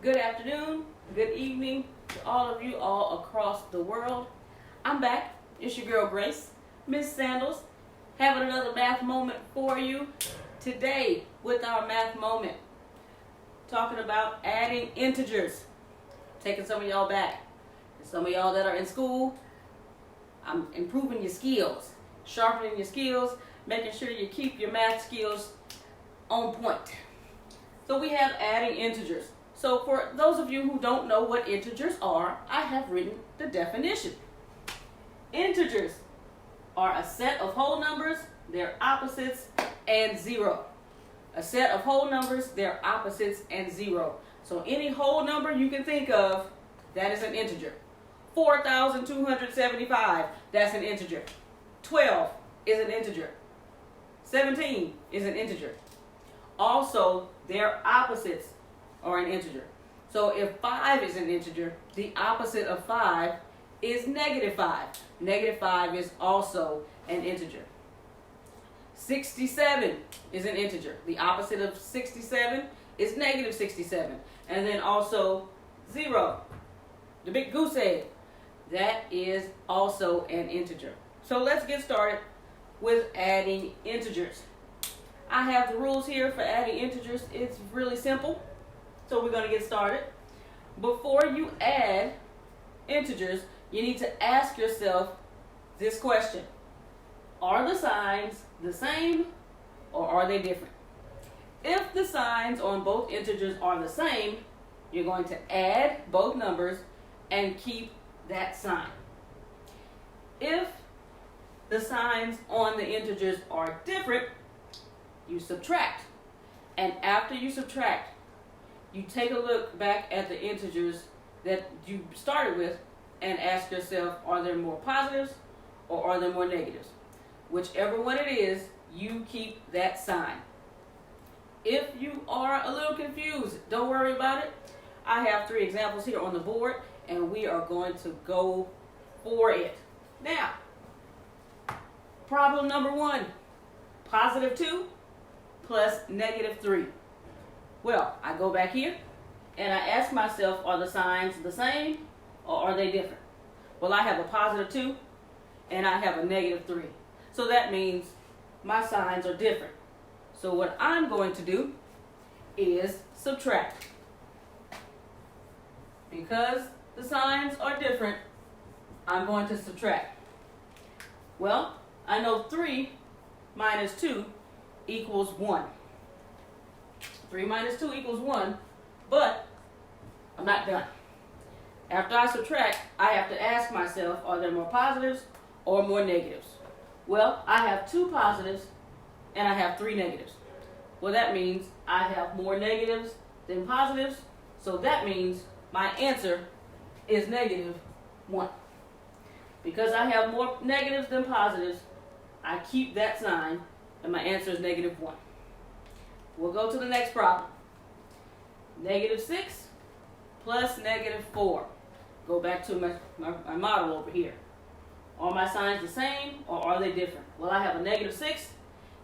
Good afternoon, good evening to all of you all across the world. I'm back. It's your girl Grace, Miss Sandals, having another math moment for you today with our math moment. Talking about adding integers. Taking some of y'all back. And some of y'all that are in school, I'm improving your skills, sharpening your skills, making sure you keep your math skills on point. So we have adding integers. So for those of you who don't know what integers are, I have written the definition. Integers are a set of whole numbers, their opposites, and zero. A set of whole numbers, their opposites, and zero. So any whole number you can think of, that is an integer. 4,275, that's an integer. 12 is an integer. 17 is an integer. Also, their opposites are an integer. So if 5 is an integer, the opposite of 5 is negative 5. Negative 5 is also an integer. 67 is an integer. The opposite of 67 is negative 67. And then also 0, the big goose egg, that is also an integer. So let's get started with adding integers. I have the rules here for adding integers. It's really simple. So we're going to get started. Before you add integers, you need to ask yourself this question. Are the signs the same or are they different? If the signs on both integers are the same, you're going to add both numbers and keep that sign. If the signs on the integers are different, you subtract. And after you subtract, you take a look back at the integers that you started with and ask yourself, are there more positives or are there more negatives? Whichever one it is, you keep that sign. If you are a little confused, don't worry about it. I have 3 examples here on the board and we are going to go for it. Now, problem number 1, positive 2 plus negative 3. Well, I go back here and I ask myself, are the signs the same or are they different? Well, I have a positive 2 and I have a negative 3. So that means my signs are different. So what I'm going to do is subtract. Because the signs are different, I'm going to subtract. Well, I know 3 minus 2 equals 1. 3 minus 2 equals 1, but I'm not done. After I subtract, I have to ask myself, are there more positives or more negatives? Well, I have 2 positives and I have 3 negatives. Well, that means I have more negatives than positives, so that means my answer is negative 1. Because I have more negatives than positives, I keep that sign and my answer is negative 1. We'll go to the next problem. Negative 6 plus negative 4. Go back to my model over here. Are my signs the same or are they different? Well, I have a negative 6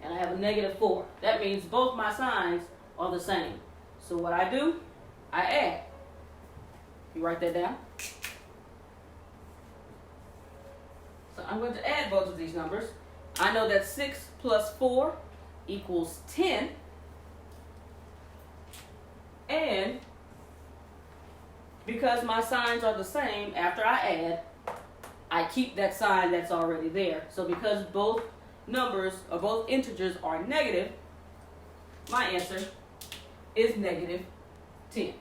and I have a negative 4. That means both my signs are the same. So what I do, I add. You write that down. So I'm going to add both of these numbers. I know that 6 plus 4 equals 10. And because my signs are the same, after I add, I keep that sign that's already there. So because both numbers or both integers are negative, my answer is negative 10.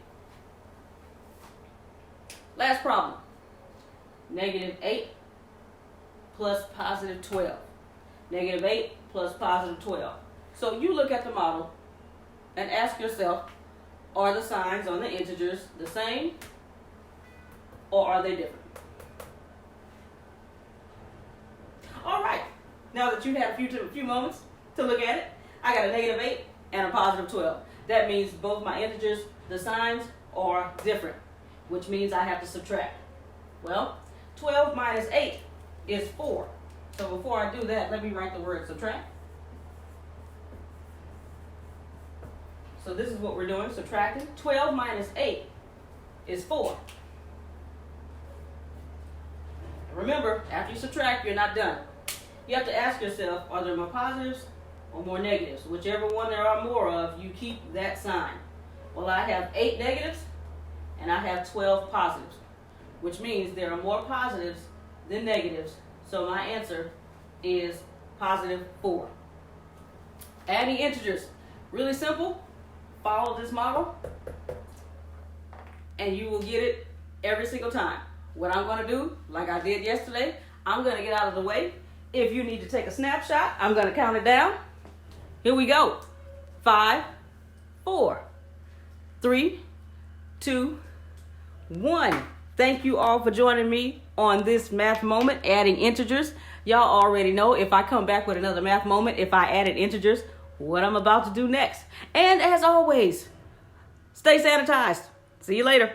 Last problem. Negative 8 plus positive 12. Negative 8 plus positive 12. So you look at the model and ask yourself, are the signs on the integers the same or are they different? All right. Now that you've had a few moments to look at it, I got a negative 8 and a positive 12. That means both my integers, the signs, are different, which means I have to subtract. Well, 12 minus 8 is 4. So before I do that, let me write the word subtract. So this is what we're doing, subtracting. 12 minus 8 is 4. Remember, after you subtract, you're not done. You have to ask yourself, are there more positives or more negatives? Whichever one there are more of, you keep that sign. Well, I have 8 negatives and I have 12 positives, which means there are more positives than negatives. So my answer is positive 4. Adding integers, really simple. Follow this model and you will get it every single time. What I'm going to do, like I did yesterday, I'm going to get out of the way. If you need to take a snapshot, I'm going to count it down. Here we go. 5, 4, 3, 2, 1. Thank you all for joining me on this math moment, adding integers. Y'all already know if I come back with another math moment, if I added integers, what I'm about to do next. And as always, stay sanitized. See you later.